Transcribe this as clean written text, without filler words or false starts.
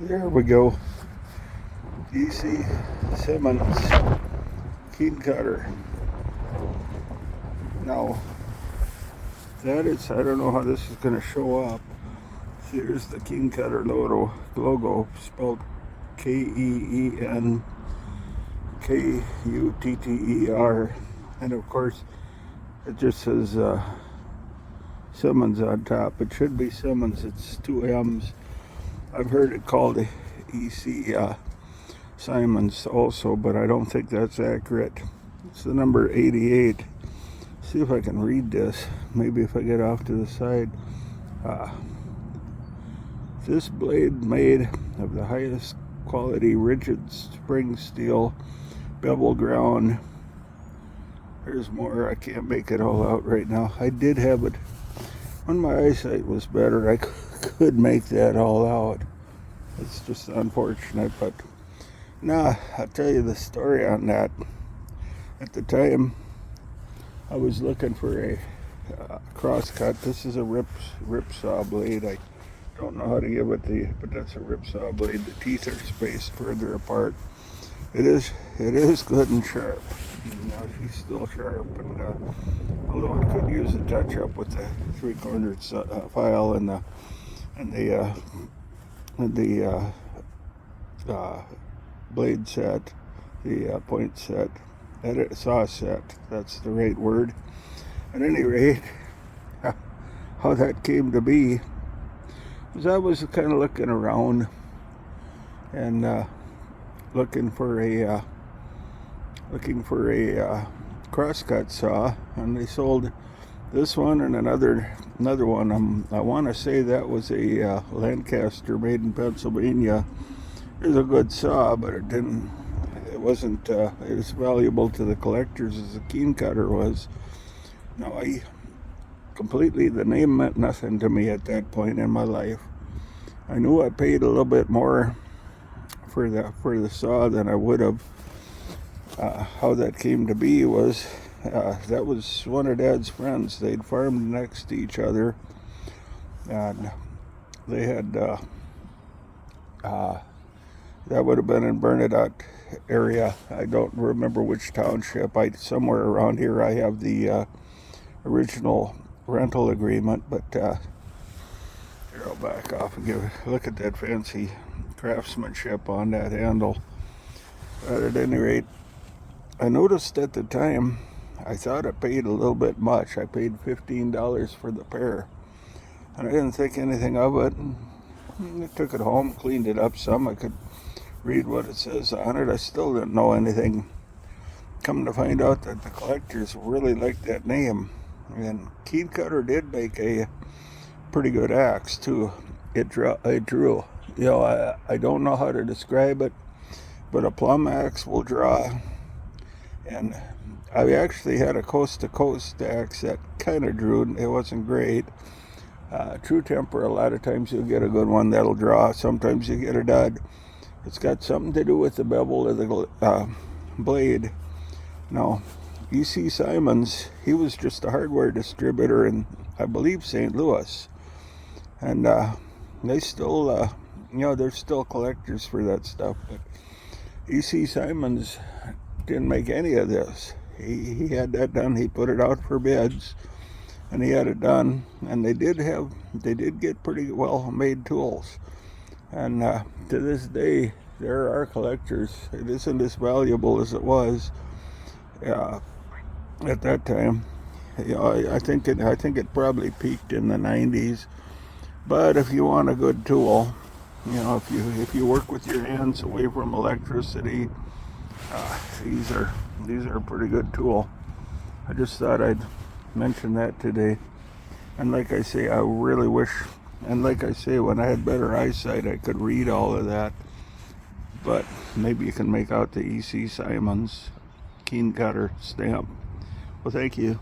There we go. E.C. Simmons keen cutter. Now, that is, I don't know how this is going to show up. Here's the keen cutter logo spelled KENKUTTER. And of course, it just says Simmons on top. It should be Simmons. It's two M's. I've heard it called E.C. Simmons also, but I don't think that's accurate. It's the number 88. See if I can read this. Maybe if I get off to the side. This blade made of the highest quality rigid spring steel, bevel ground. There's more. I can't make it all out right now. I did have it when my eyesight was better. I could make that all out. It's just unfortunate, but nah, I'll tell you the story on that. At the time, I was looking for a crosscut. This is a rip saw blade. I don't know how to give it but that's a rip saw blade. The teeth are spaced further apart. It is good and sharp. You know, she's still sharp, and although it could use a touch up with the three-cornered file and the blade set, the point set, saw set. That's the right word. At any rate, how that came to be was I was kind of looking around and looking for a crosscut saw, and they sold this one and another one. I want to say that was a Lancaster made in Pennsylvania. It was a good saw, but it wasn't as valuable to the collectors as the keen cutter was. Now, the name meant nothing to me at that point in my life. I knew I paid a little bit more for the saw than I would have. How that came to be was that was one of Dad's friends. They'd farmed next to each other, and they had that would have been in Bernadette area. I don't remember which township. Somewhere around here I have the original rental agreement, but here, I'll back off and look at that fancy craftsmanship on that handle. But at any rate, I noticed at the time, I thought I paid a little bit much. I paid $15 for the pair, and I didn't think anything of it. I took it home, cleaned it up some. I could read what it says on it. I still didn't know anything. Come to find out that the collectors really liked that name. And Keen Cutter did make a pretty good axe too. It drew. You know, I don't know how to describe it, but a plumb axe will draw. And I actually had a coast-to-coast axe that kind of drew. It wasn't great. True temper, a lot of times you'll get a good one that'll draw. Sometimes you get a dud. It's got something to do with the bevel of the blade. Now, E.C. Simmons, he was just a hardware distributor in, I believe, St. Louis. And they still, there's still collectors for that stuff. But E.C. Simmons didn't make any of this. He had that done. He put it out for bids, and he had it done. And they did get pretty well made tools. And to this day, there are collectors. It isn't as valuable as it was at that time. You know, I think it probably peaked in the 90s. But if you want a good tool, you know, if you work with your hands away from electricity, these are a pretty good tool. I just thought I'd mention that today. And like I say, I really wish, and like I say, when I had better eyesight, I could read all of that. But maybe you can make out the E.C. Simmons keen cutter stamp. Well, thank you.